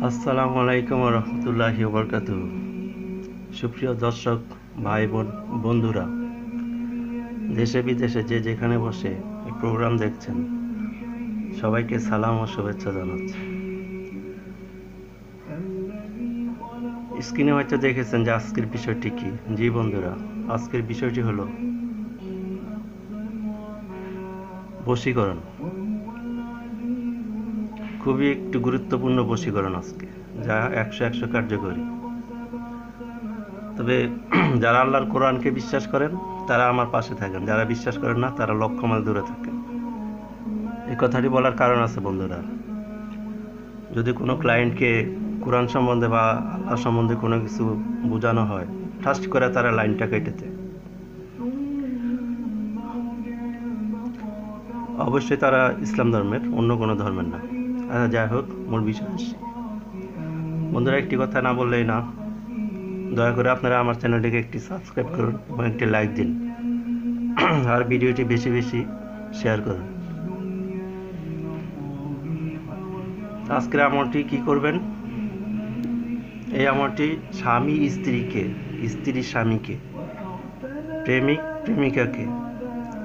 আসসালামু আলাইকুম রহমতুল্লাহি ওবরকাতুহু। সুপ্রিয় দর্শক ভাই বোন বন্ধুরা, দেশে বিদেশে যে যেখানে বসে এই প্রোগ্রাম দেখছেন, সবাইকে সালাম ও শুভেচ্ছা জানাচ্ছি। স্ক্রিনে হয়তো দেখেছেন যে আজকের বিষয়টি কি। জি বন্ধুরা, আজকের বিষয়টি হলো বশীকরণ। খুবই একটু গুরুত্বপূর্ণ বশীকরণ আজকে, যা 100 কার্যকরী। তবে যারা আল্লাহর কোরআনকে বিশ্বাস করেন তারা আমার পাশে থাকেন, যারা বিশ্বাস করেন না তারা লক্ষ মাইল দূরে থাকেন। এই কথাটি বলার কারণ আছে বন্ধুরা। যদি কোনো ক্লায়েন্টকে কোরআন সম্বন্ধে বা আল্লাহ সম্বন্ধে কোনো কিছু বোঝানো হয়, ফার্স্ট করে তারা লাইনটা কেটে দেয়। অবশ্যই তারা ইসলাম ধর্মের, অন্য কোনো ধর্মের না। আচ্ছা, যাই হোক, মূল বিষয় আসি। বন্ধুরা, একটি কথা না বললেই না, দয়া করে আপনারা আমার চ্যানেলটিকে একটি সাবস্ক্রাইব করুন এবং একটি লাইক দিন, আর ভিডিওটি বেশি বেশি শেয়ার করুন। আজকের আমলটি কি করবেন? এই আমলটি স্বামী স্ত্রীকে, স্ত্রী স্বামীকে, প্রেমিক প্রেমিকাকে,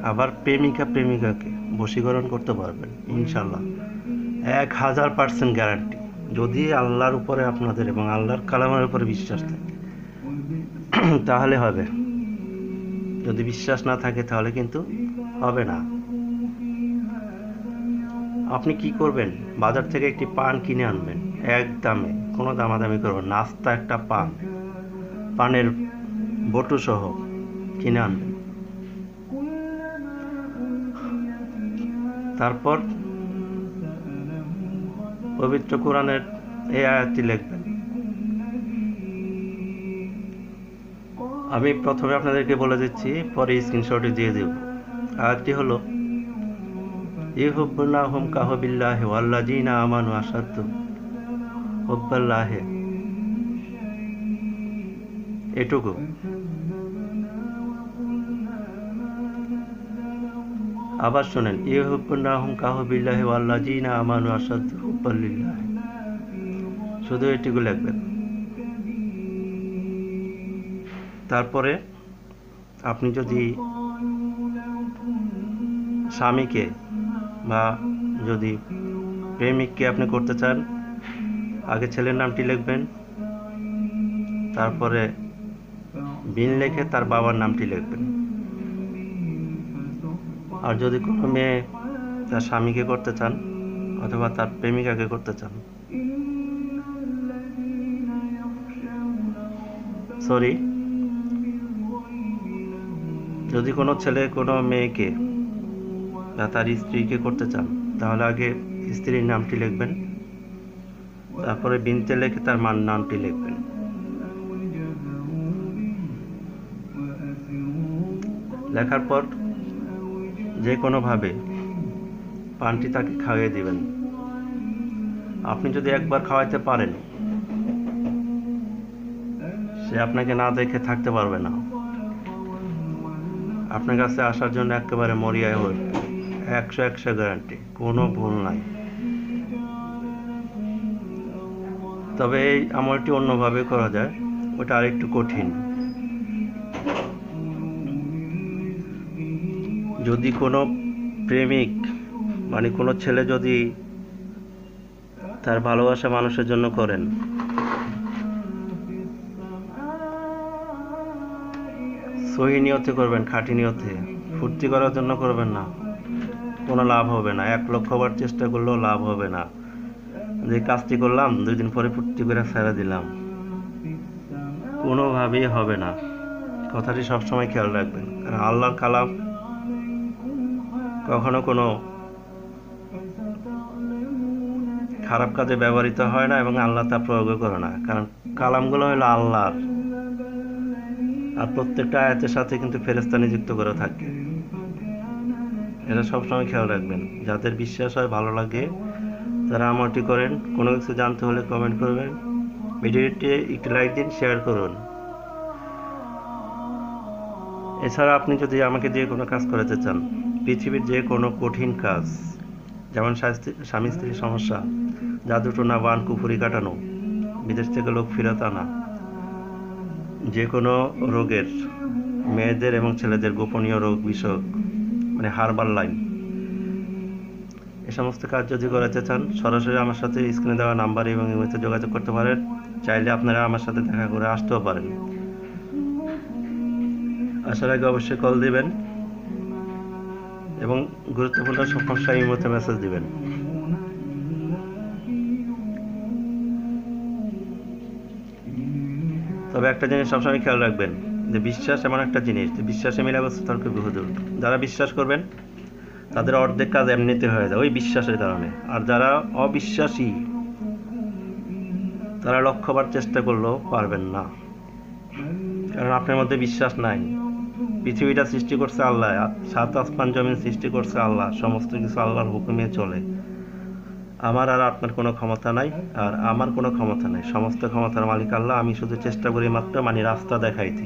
আবার প্রেমিকা প্রেমিকাকে বশীকরণ করতে পারবেন ইনশাল্লাহ। 1000% গ্যারান্টি। যদি আল্লাহর উপরে আপনাদের এবং আল্লাহর কালামের উপরে বিশ্বাস থাকে তাহলে হবে। যদি বিশ্বাস না থাকে তাহলে কিন্তু হবে না। আপনি কি করবেন? বাজার থেকে একটি পান কিনে আনবেন, এক দামে, কোনো দামাদামি করবেন না। আস্তা একটা পানের বটু সহ কিনে আনবেন। তারপর পবিত্র কোরআনের এই আয়াতটি লিখবেন। আমি প্রথমে আপনাদেরকে বলে দিচ্ছি, পরে স্ক্রিনশটে দিয়ে দেব। আয়াতটি হলো, ইউহিব্বুনাহুম কাহুবিল্লাহি ওয়াল্লাযীনা আমানু আশাদ্দু হুব্বাল্লাহি। এটুকু। আবার শুনেন, ইউহিব্বুনাহুম কাহুবিল্লাহি ওয়াল্লাযীনা আমানু আশাদ্দু হুব্বাল্লিল্লাহি। শুধু এটুকু লিখবেন। তারপরে আপনি যদি স্বামীকে বা যদি প্রেমিককে আপনি করতে চান, আগে ছেলের নামটি লিখবেন, তারপরে বিন লিখে তার বাবার নামটি লিখবেন। আর যদি কোনো মেয়ে তার স্বামীকে করতে চান অথবা তার প্রেমিকাকে করতে চান, সরি, যদি কোনো ছেলে কোনো মেয়েকে বা তার স্ত্রীকে করতে চান, তাহলে আগে স্ত্রীর নামটি লিখবেন, তারপরে বিনতে লিখে তার মার নামটি লিখবেন। লেখার পর যে কোনোভাবে পানটি তাকে খাইয়ে দিবেন। আপনি যদি একবার খাওয়াইতে পারেন, সে আপনাকে না দেখে থাকতে পারবে না, আপনার কাছে আসার জন্য একেবারে মরিয়ায় হয়ে 100 গ্যারান্টি, কোনো ভুল নাই। তবে এই আমলটি অন্যভাবে করা যায়, ওটা আরেকটু কঠিন। যদি কোনো প্রেমিক মানে কোনো ছেলে যদি তার ভালোবাসা মানুষের জন্য করেন, সহি নিয়তে করবেন, খাঁটি নিয়তে, ফুর্তি করার জন্য করবেন না, কোনো লাভ হবে না। 1,00,000 বার চেষ্টা করলেও লাভ হবে না। যে কাজটি করলাম 2 দিন পরে ফুর্তি করে ছেড়ে দিলাম, কোনোভাবেই হবে না। কথাটি সবসময় খেয়াল রাখবেন, কারণ আল্লাহর কালাম কখনো কোনো খারাপ কাজে ব্যবহৃত হয় না এবং আল্লাহ তা প্রয়োগ করে না, কারণ কালামগুলো হলো আল্লাহর। আর প্রত্যেকটা আয়াতের সাথে কিন্তু ফেরেশতা নিযুক্ত করে থাকে। এটা সবসময় খেয়াল রাখবেন। যাদের বিশ্বাস হয়, ভালো লাগে, তারা আমলটি করেন। কোনো কিছু জানতে হলে কমেন্ট করবেন, ভিডিওটি একটি লাইক দিন, শেয়ার করুন। এছাড়া আপনি যদি আমাকে দিয়ে কোনো কাজ করাতে চান, পৃথিবীর যে কোনো কঠিন কাজ, যেমন স্বামী স্ত্রীর সমস্যা, জাদুটোনা বান কুফুরি কাটানো, বিদেশ থেকে লোক ফেরত আনা, যে কোনো রোগের, মেয়েদের এবং ছেলেদের গোপনীয় রোগ বিষয়ক মানে হার্বাল লাইন, এ সমস্ত কাজ যদি করাতে চান সরাসরি আমার সাথে স্ক্রিনে দেওয়া নাম্বারে এবং ইমেতে যোগাযোগ করতে পারেন। চাইলে আপনারা আমার সাথে দেখা করে আসতেও পারেন। আসার আগে অবশ্যই কল দিবেন এবং গুরুত্বপূর্ণ সমস্যা ইমেতে মেসেজ দিবেন। তবে একটা জিনিস সবসময় খেয়াল রাখবেন যে বিশ্বাস এমন একটা জিনিস যে বিশ্বাসে মিলা বস্তু তর্ক বহুদূর। যারা বিশ্বাস করবেন তাদের অর্ধেক কাজ এমনিতে হয়ে যায় ওই বিশ্বাসের কারণে, আর যারা অবিশ্বাসী তারা লক্ষ্যবার চেষ্টা করলেও পারবেন না, কারণ আপনার মধ্যে বিশ্বাস নাই। পৃথিবীটা সৃষ্টি করছে আল্লাহ, 7 আসমান জমিন সৃষ্টি করছে আল্লাহ, সমস্ত কিছু আল্লাহর হুকুমে চলে। আমার আর আপনার কোনো ক্ষমতা নাই, আর আমার কোনো ক্ষমতা নাই, সমস্ত ক্ষমতার মালিক আল্লাহ। আমি শুধু চেষ্টা করি মাত্র রাস্তা দেখাইতে।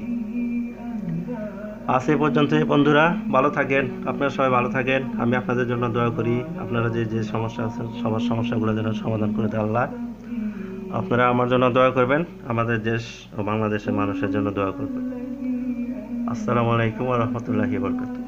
আজ এই পর্যন্ত বন্ধুরা, ভালো থাকেন, আপনারা সবাই ভালো থাকেন। আমি আপনাদের জন্য দোয়া করি, আপনারা যে সমস্যা আছে সবার সমস্যাগুলো যেন সমাধান করে দেয় আল্লাহ। আপনারা আমার জন্য দোয়া করবেন, আমাদের দেশ ও বাংলাদেশের মানুষের জন্য দোয়া করবেন। আসসালামু আলাইকুম ওয়া রাহমাতুল্লাহি ওয়া বারাকাতুহু।